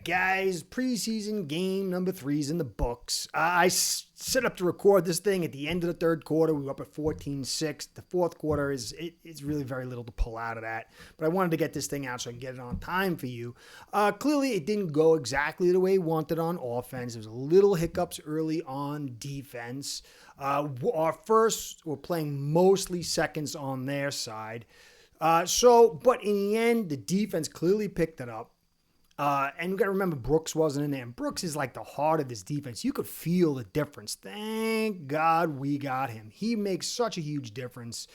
right, guys, preseason game number 3 is in the books. I set up to record this thing at the end of the third quarter. We were up at 14-6. The fourth quarter it's really very little to pull out of that. But I wanted to get this thing out so I can get it on time for you. Clearly, it didn't go exactly the way we wanted on offense. There was a little hiccups early on defense. We're playing mostly seconds on their side. But in the end, the defense clearly picked it up. And you got to remember, Brooks wasn't in there. And Brooks is like the heart of this defense. You could feel the difference. Thank God we got him. He makes such a huge difference.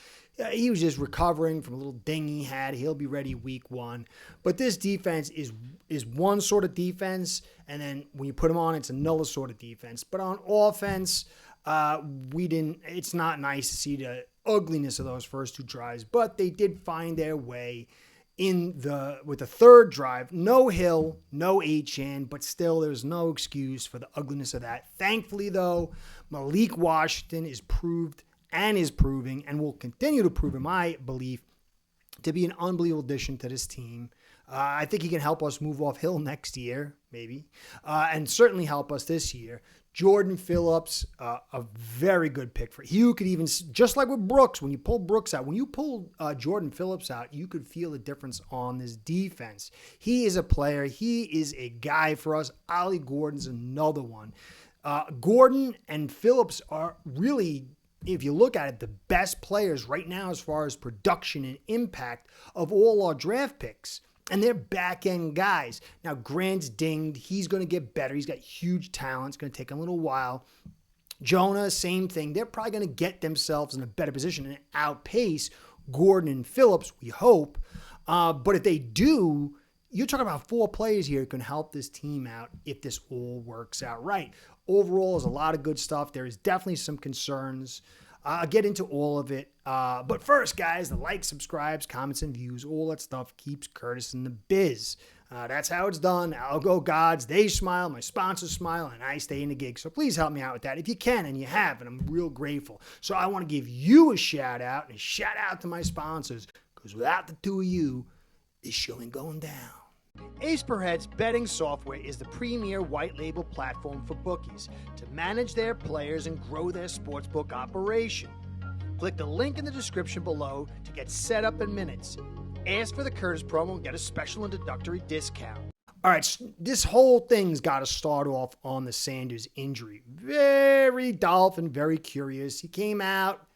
He was just recovering from a little ding he had. He'll be ready week 1. But this defense is one sort of defense, and then when you put him on, it's another sort of defense. But on offense, it's not nice to see the ugliness of those first 2 drives, but they did find their way with the third drive. No Hill, no H-in, but still there's no excuse for the ugliness of that. Thankfully, though, Malik Washington is proving and will continue to prove, in my belief, to be an unbelievable addition to this team. I think he can help us move off Hill next year, maybe, and certainly help us this year. Jordan Phillips, a very good pick for you. Could even, just like with Brooks, when you pull Brooks out, when you pull Jordan Phillips out, you could feel the difference on this defense. He is a player. He is a guy for us. Ollie Gordon's another one. Gordon and Phillips are really, if you look at it, the best players right now as far as production and impact of all our draft picks. And they're back-end guys. Now, Grant's dinged. He's going to get better. He's got huge talent. It's going to take a little while. Jonah, same thing. They're probably going to get themselves in a better position and outpace Gordon and Phillips, we hope. But if they do, you're talking about 4 players here who can help this team out if this all works out right. Overall, there's a lot of good stuff. There is definitely some concerns. I'll get into all of it. But first, guys, the likes, subscribes, comments, and views, all that stuff keeps Curtis in the biz. That's how it's done. Algo gods, they smile, my sponsors smile, and I stay in the gig. So please help me out with that if you can, and you have, and I'm real grateful. So I want to give you a shout out, and a shout out to my sponsors, because without the 2 of you, this show ain't going down. Ace Per Head's betting software is the premier white label platform for bookies to manage their players and grow their sportsbook operation. Click the link in the description below to get set up in minutes. Ask for the Curtis promo and get a special introductory discount. All right, this whole thing's got to start off on the Sanders injury. Very Dolphin, very curious. He came out.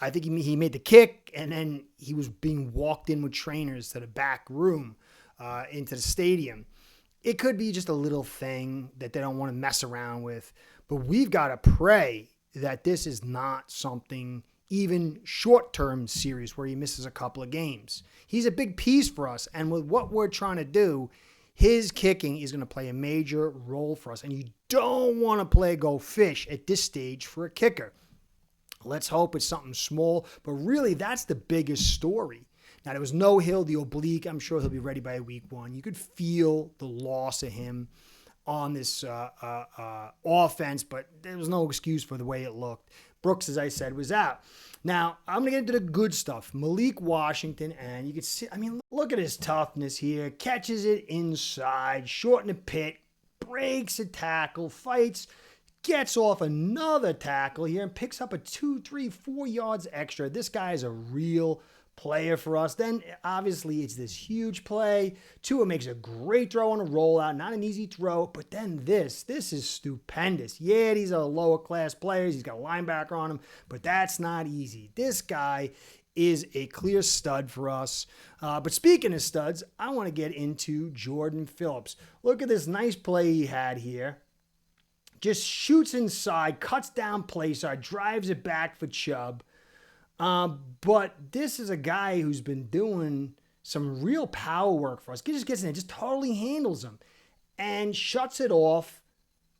I think he made the kick, and then he was being walked in with trainers to the back room. Into the stadium. It could be just a little thing that they don't want to mess around with, but we've got to pray that this is not something even short-term serious where he misses a couple of games. He's a big piece for us, and with what we're trying to do, his kicking is going to play a major role for us, and you don't want to play go fish at this stage for a kicker. Let's hope it's something small, but really that's the biggest story. Now, there was no Hill, the oblique. I'm sure he'll be ready by week 1. You could feel the loss of him on this offense, but there was no excuse for the way it looked. Brooks, as I said, was out. Now, I'm going to get into the good stuff. Malik Washington, and you can see, look at his toughness here. Catches it inside, short in the pit, breaks a tackle, fights, gets off another tackle here, and picks up a 2, 3, 4 yards extra. This guy is a real player for us. Then obviously it's this huge play. Tua makes a great throw on a rollout, not an easy throw, but then this is stupendous. Yeah, these are lower class players. He's got a linebacker on him, but that's not easy. This guy is a clear stud for us. But speaking of studs, I want to get into Jordan Phillips. Look at this nice play he had here. Just shoots inside, cuts down play side, drives it back for Chubb. But this is a guy who's been doing some real power work for us. He just gets in there, just totally handles him and shuts it off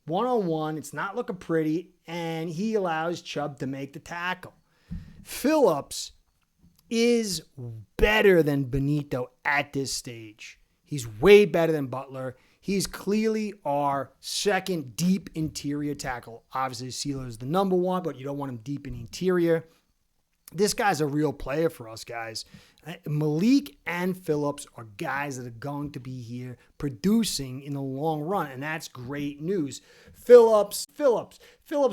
one-on-one. It's not looking pretty, and he allows Chubb to make the tackle. Phillips is better than Benito at this stage. He's way better than Butler. He's clearly our second deep interior tackle. Obviously, Sealer is the number 1, but you don't want him deep in the interior. This guy's a real player for us, guys. Malik and Phillips are guys that are going to be here producing in the long run, and that's great news. Phillips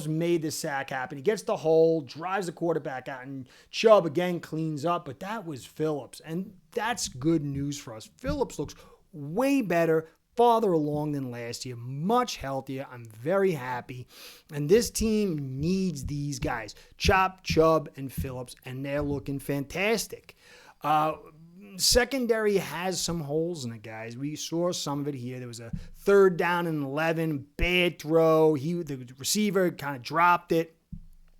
made the sack happen. He gets the hole, drives the quarterback out, and Chubb again cleans up, but that was Phillips, and that's good news for us. Phillips looks way better, farther along than last year, much healthier. I'm very happy. And this team needs these guys, Chop, Chubb, and Phillips, and they're looking fantastic. Secondary has some holes in it, guys. We saw some of it here. There was a 3rd down and 11, bad throw. The receiver kind of dropped it,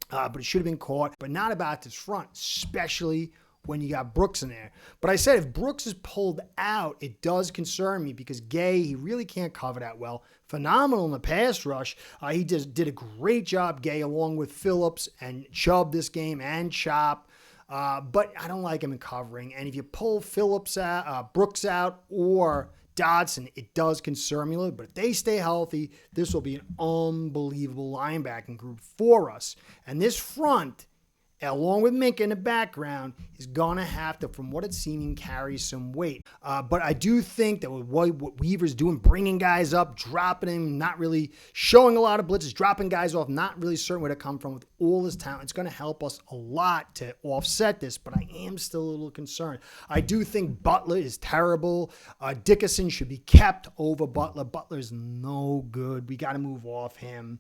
but it should have been caught. But not about this front, especially when you got Brooks in there. But I said if Brooks is pulled out, it does concern me because Gay, he really can't cover that well. Phenomenal in the pass rush. He just did a great job, Gay, along with Phillips and Chubb this game and Chop. But I don't like him in covering. And if you pull Phillips out, Brooks out, or Dodson, it does concern me a little. But if they stay healthy, this will be an unbelievable linebacking group for us. And this front, along with Minka in the background, is going to have to, from what it's seeming, carry some weight. But I do think that what Weaver's doing, bringing guys up, dropping him, not really showing a lot of blitzes, dropping guys off, not really certain where to come from with all this talent, it's going to help us a lot to offset this, but I am still a little concerned. I do think Butler is terrible. Dickerson should be kept over Butler. Butler's no good. We got to move off him.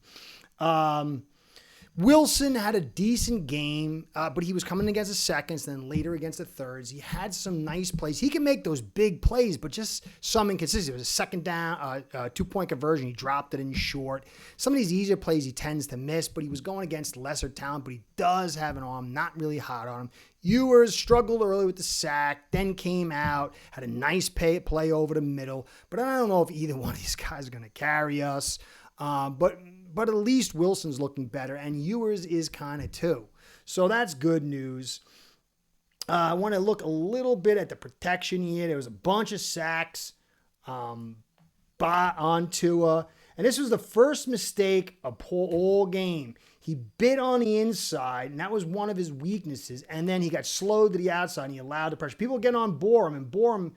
Wilson had a decent game, but he was coming against the seconds, then later against the thirds. He had some nice plays. He can make those big plays, but just some inconsistency. It was a 2nd down, 2-point conversion. He dropped it in short. Some of these easier plays he tends to miss, but he was going against lesser talent, but he does have an arm, not really hot on him. Ewers struggled early with the sack, then came out, had a nice play over the middle, but I don't know if either one of these guys are going to carry us. But at least Wilson's looking better, and Ewers is kind of too. So that's good news. I want to look a little bit at the protection here. There was a bunch of sacks on Tua, and this was the first mistake of all game. He bit on the inside, and that was one of his weaknesses, and then he got slowed to the outside, and he allowed the pressure. People getting on Borum, and Borum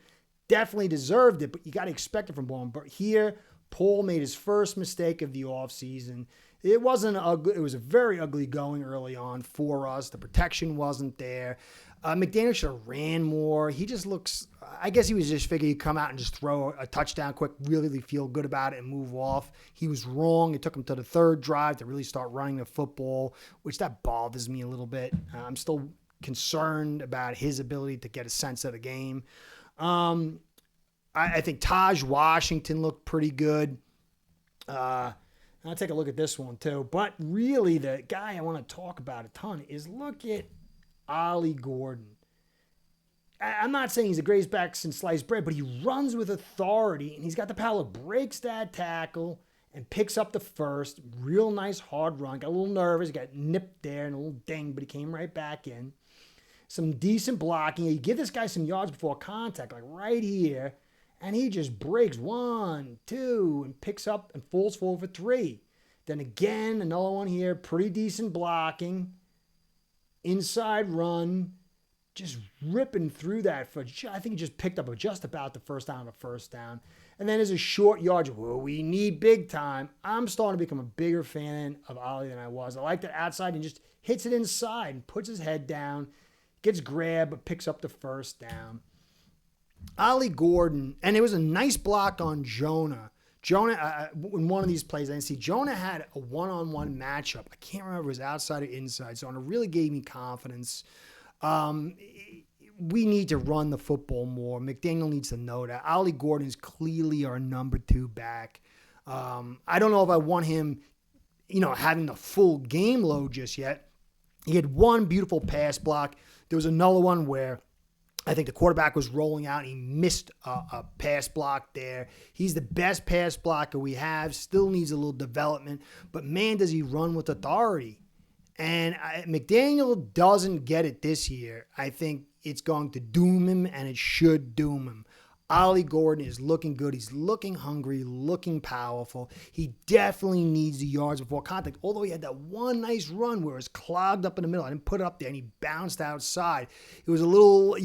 definitely deserved it, but you got to expect it from Borum. But here, Paul made his first mistake of the offseason. It wasn't ugly. It was a very ugly going early on for us. The protection wasn't there. McDaniel should have ran more. He just looks, I guess he was just figuring he'd come out and just throw a touchdown quick, really feel good about it and move off. He was wrong. It took him to the 3rd drive to really start running the football, which that bothers me a little bit. I'm still concerned about his ability to get a sense of the game. I think Taj Washington looked pretty good. I'll take a look at this one too. But really, the guy I want to talk about a ton is look at Ollie Gordon. I'm not saying he's the greatest back since sliced bread, but he runs with authority, and he's got the power, breaks that tackle, and picks up the first. Real nice hard run. Got a little nervous. Got nipped there and a little ding, but he came right back in. Some decent blocking. You give this guy some yards before contact, like right here. And he just breaks 1, 2, and picks up and falls forward for 3. Then again, another one here. Pretty decent blocking. Inside run. Just ripping through that. I think he just picked up just about the first down of a first down. And then there's a short yardage. Well, we need big time. I'm starting to become a bigger fan of Ollie than I was. I like that outside and just hits it inside and puts his head down. Gets grabbed, but picks up the first down. Ollie Gordon, and it was a nice block on Jonah. Jonah, in one of these plays, I didn't see. Jonah had a one-on-one matchup. I can't remember if it was outside or inside, so it really gave me confidence. We need to run the football more. McDaniel needs to know that. Ollie Gordon is clearly our number 2 back. I don't know if I want him, having the full game load just yet. He had one beautiful pass block. There was another one where I think the quarterback was rolling out. And he missed a pass block there. He's the best pass blocker we have. Still needs a little development. But, man, does he run with authority. And McDaniel doesn't get it this year. I think it's going to doom him, and it should doom him. Ollie Gordon is looking good. He's looking hungry, looking powerful. He definitely needs the yards before contact, although he had that one nice run where it was clogged up in the middle. I didn't put it up there, and he bounced outside. It was a little,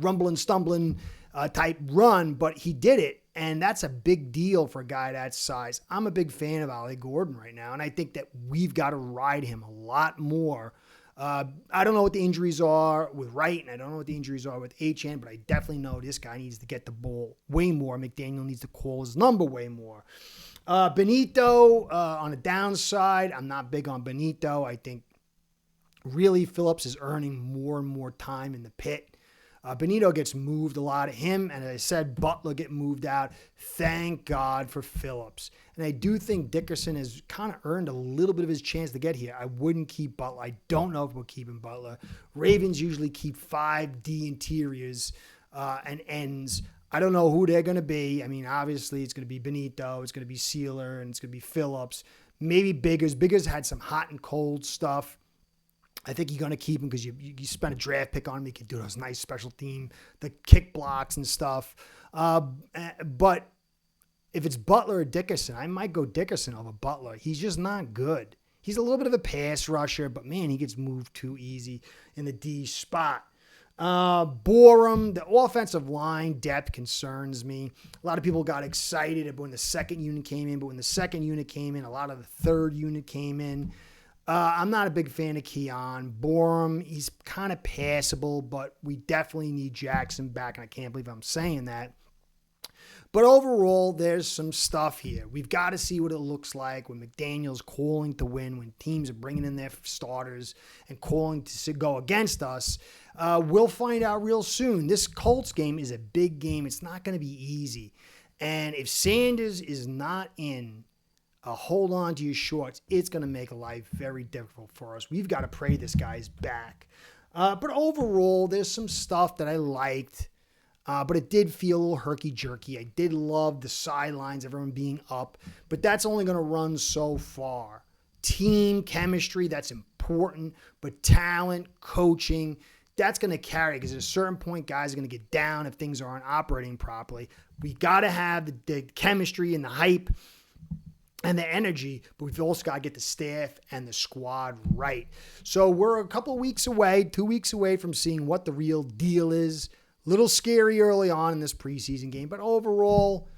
rumbling, stumbling type run, but he did it, and that's a big deal for a guy that size. I'm a big fan of Ollie Gordon right now, and I think that we've got to ride him a lot more. I don't know what the injuries are with Wright, and I don't know what the injuries are with HN, but I definitely know this guy needs to get the ball way more. McDaniel needs to call his number way more. Benito, on the downside, I'm not big on Benito. I think really Phillips is earning more and more time in the pit. Benito gets moved a lot of him, and as I said, Butler get moved out. Thank God for Phillips. And I do think Dickerson has kind of earned a little bit of his chance to get here. I wouldn't keep Butler. I don't know if we're keeping Butler. Ravens usually keep 5D interiors and ends. I don't know who they're going to be. I mean, obviously, it's going to be Benito, it's going to be Sealer, and it's going to be Phillips. Maybe Biggers. Biggers had some hot and cold stuff. I think you're going to keep him because you spent a draft pick on him. You can do those nice special team, the kick blocks and stuff. But if it's Butler or Dickerson, I might go Dickerson over Butler. He's just not good. He's a little bit of a pass rusher, but man, he gets moved too easy in the D spot. Borum, the offensive line depth concerns me. A lot of people got excited when the second unit came in, but when the second unit came in, a lot of the third unit came in. I'm not a big fan of Keon. Borum, he's kind of passable, but we definitely need Jackson back, and I can't believe I'm saying that. But overall, there's some stuff here. We've got to see what it looks like when McDaniel's calling to win, when teams are bringing in their starters and calling to go against us. We'll find out real soon. This Colts game is a big game. It's not going to be easy. And if Sanders is not in, hold on to your shorts. It's going to make life very difficult for us. We've got to pray this guy's back. But overall, there's some stuff that I liked, but it did feel a little herky-jerky. I did love the sidelines, everyone being up, but that's only going to run so far. Team chemistry, that's important, but talent, coaching, that's going to carry because at a certain point, guys are going to get down if things aren't operating properly. We got to have the chemistry and the hype and the energy, but we've also got to get the staff and the squad right. So we're a couple of weeks away, 2 weeks away from seeing what the real deal is. A little scary early on in this preseason game, but overall,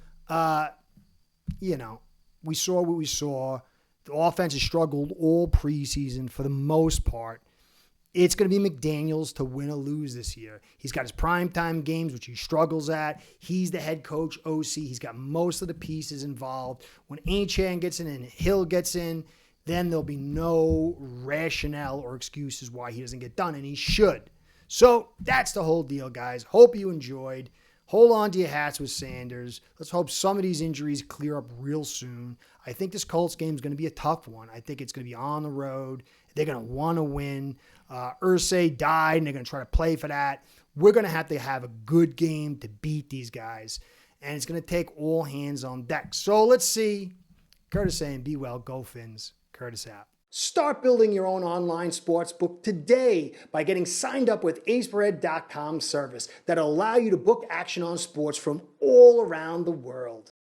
we saw what we saw. The offense has struggled all preseason for the most part. It's going to be McDaniels to win or lose this year. He's got his primetime games, which he struggles at. He's the head coach, OC. He's got most of the pieces involved. When Achane gets in and Hill gets in, then there'll be no rationale or excuses why he doesn't get done, and he should. So that's the whole deal, guys. Hope you enjoyed. Hold on to your hats with Sanders. Let's hope some of these injuries clear up real soon. I think this Colts game is going to be a tough one. I think it's going to be on the road. They're going to want to win. Irsay died, and they're going to try to play for that. We're going to have a good game to beat these guys, and it's going to take all hands on deck. So let's see. Curtis saying, be well, go Fins. Curtis out. Start building your own online sports book today by getting signed up with aceperhead.com service that'll allow you to book action on sports from all around the world.